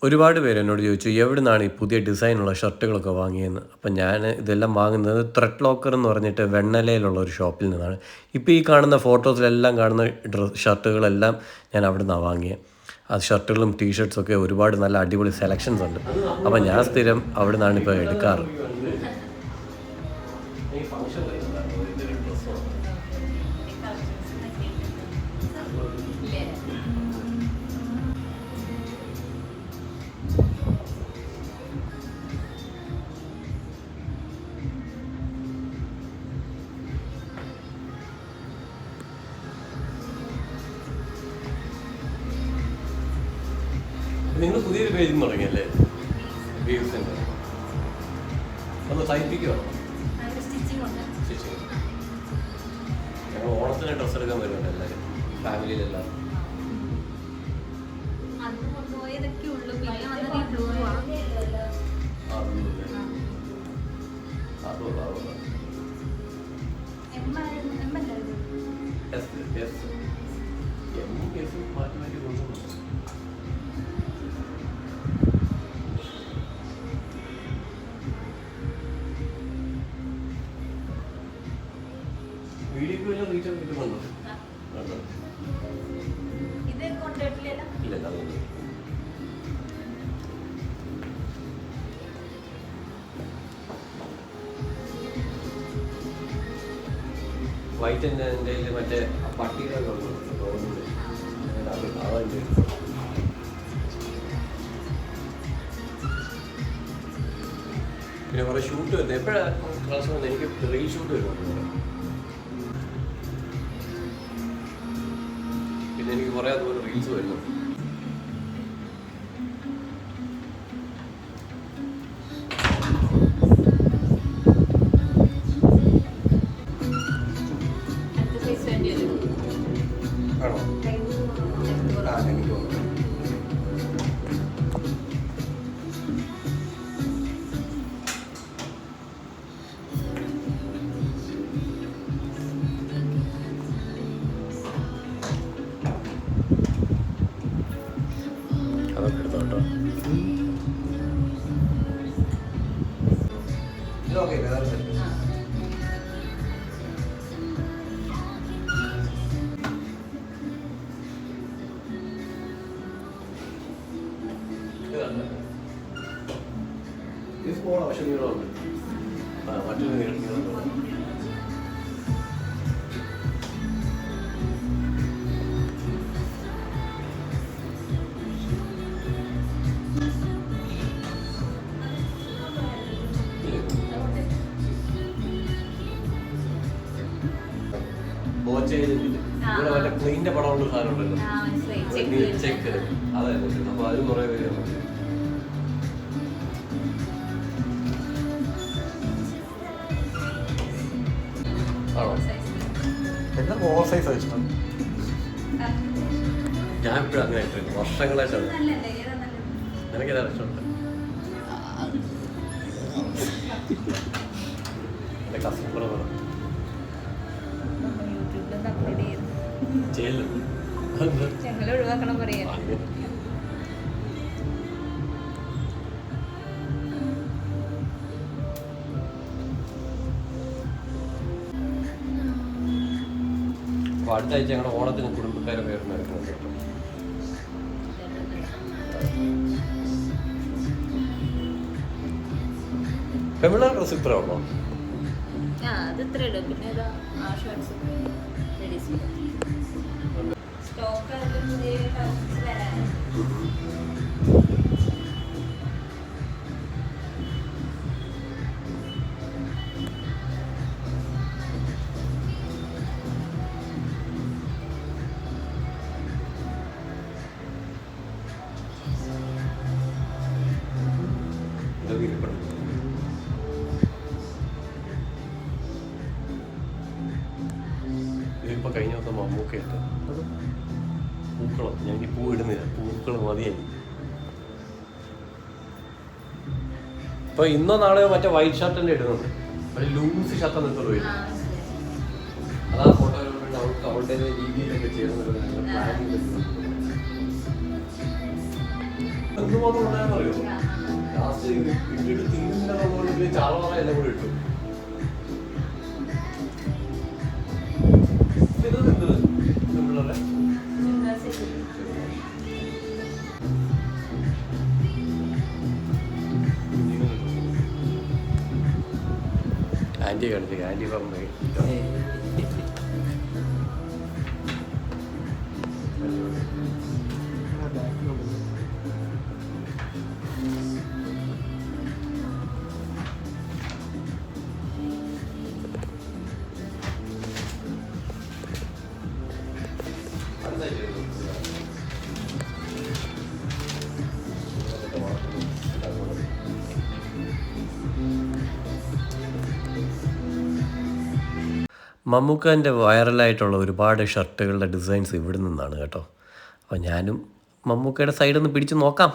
ഒരുപാട് പേര് എന്നോട് ചോദിച്ചു എവിടെ നിന്നാണ് ഈ പുതിയ ഡിസൈനുള്ള ഷർട്ടുകളൊക്കെ വാങ്ങിയതെന്ന്. അപ്പം ഞാൻ ഇതെല്ലാം വാങ്ങുന്നത് ത്രെഡ് ലോക്കർ എന്ന് പറഞ്ഞിട്ട് വെണ്ണലയിലുള്ള ഒരു ഷോപ്പിൽ നിന്നാണ്. ഇപ്പോൾ ഈ കാണുന്ന ഫോട്ടോസിലെല്ലാം കാണുന്ന ഷർട്ടുകളെല്ലാം ഞാൻ അവിടെ നിന്നാണ് വാങ്ങിയത്. ആ ഷർട്ടുകളും ടീഷർട്ട്സൊക്കെ ഒരുപാട് നല്ല അടിപൊളി സെലക്ഷൻസ് ഉണ്ട്. അപ്പം ഞാൻ സ്ഥിരം അവിടെ നിന്നാണ് ഇപ്പോൾ എടുക്കാറ്. നിങ്ങൾ പുതിയൊരു പേജിൽ തുടങ്ങിയല്ലേ? വ്യൂസിൻ്റെ ഒന്ന് തയ്പ്പിക്കുമോ? ഞങ്ങൾ ഓണത്തിന് ഡ്രസ്സ് എടുക്കാൻ വരുന്നുണ്ട് എല്ലാവരും, ഫാമിലിയിലെല്ലാം. മാറ്റി മാറ്റി കൊണ്ടുപോകുന്നു. വീഡിയോക്ക് വല്ല റീച്ച് കിട്ടുന്നുണ്ടോ? ഇല്ല, വൈറ്റ് എൻ്റെ മറ്റേ പട്ടിയുടെ പിന്നെ കുറെ ഷൂട്ട് വരുന്നത് എപ്പോഴാണ് ക്ലാസ് വന്നത്? എനിക്ക് റീൽ ഷൂട്ട് വരുന്നുണ്ട്. പിന്നെ എനിക്ക് കുറേ അതുപോലെ റീൽസ് വരുന്നു. ആണോ? എനിക്ക് തോന്നുന്നു അതൊക്കെ എടുത്തോ കേട്ടോ. പക്ഷെ നീളമുണ്ട്. മറ്റൊരു നീളം ഇവിടെ മറ്റേ പ്ലെയിൻ്റെ പടമുള്ള സാധനം ഉണ്ടല്ലോ, ചെക്ക്. അതായിരുന്നു. അപ്പൊ അതിന് കുറെ പേര് എല്ലാം ഓവർ സൈസ് ഇഷ്ടം. ഞാൻ എപ്പോഴും അങ്ങനെ ഇട്ടിരുന്നു വർഷങ്ങളായിട്ടാണ്. നിനക്ക് ഏതാണ് ഇഷ്ടമുണ്ട്? എൻ്റെ കസിൻ കൂടെ പറ ഒഴിവാക്കണം പറയാ. അപ്പോൾ അടുത്ത ആഴ്ച ഞങ്ങളുടെ ഓണത്തിന് കുടുംബക്കാരെ പേരുന്ന എടുക്കുന്നുണ്ട്. പെമ്പിള്ളേർ ഡ്രസ് ഇത്ര ഉള്ളോ? അത് ഇത്ര ഇടും. പിന്നെ സ്റ്റോക്ക് പുതിയ കളക്ഷൻസ് വരാൻ ഇതിപ്പോൾ കഴിഞ്ഞ ദിവസം മമ്മൂക്കയിട്ട് പൂക്കളം, ഞാൻ ഈ പൂ ഇടുന്നില്ല, പൂക്കൾ മതിയായി. ഇപ്പൊ ഇന്നോ നാളെയോ മറ്റേ വൈറ്റ് ഷർട്ട് തന്നെ ഇടുന്നുണ്ട്, ഒരു ലൂസ് ഷർട്ട് എന്നിട്ട് വരും. അതാ ഫോട്ടോഗ്രാഫറിന്റെ അവളുടെ രീതിയിലൊക്കെ ചെയ്യുന്നത് പ്ലാനിങ്. എന്തുമാത്രം ഉണ്ടായെന്നറിയോ? ലാസ്റ്റ് ഇട്ടിട്ട് തിന്നില്ലെന്നുള്ളതുകൊണ്ട് ചാളവറ എല്ലാം കൂടി ഇട്ടു. ഇത് എന്ത് പിള്ളേരെ ആൻറ്റി കാണിച്ചു, ആൻറ്റി പറഞ്ഞു മമ്മൂക്കാൻ്റെ വൈറലായിട്ടുള്ള ഒരുപാട് ഷർട്ടുകളുടെ ഡിസൈൻസ് ഇവിടെ നിന്നാണ് കേട്ടോ. അപ്പോൾ ഞാനും മമ്മൂക്കയുടെ സൈഡൊന്ന് പിടിച്ച് നോക്കാം.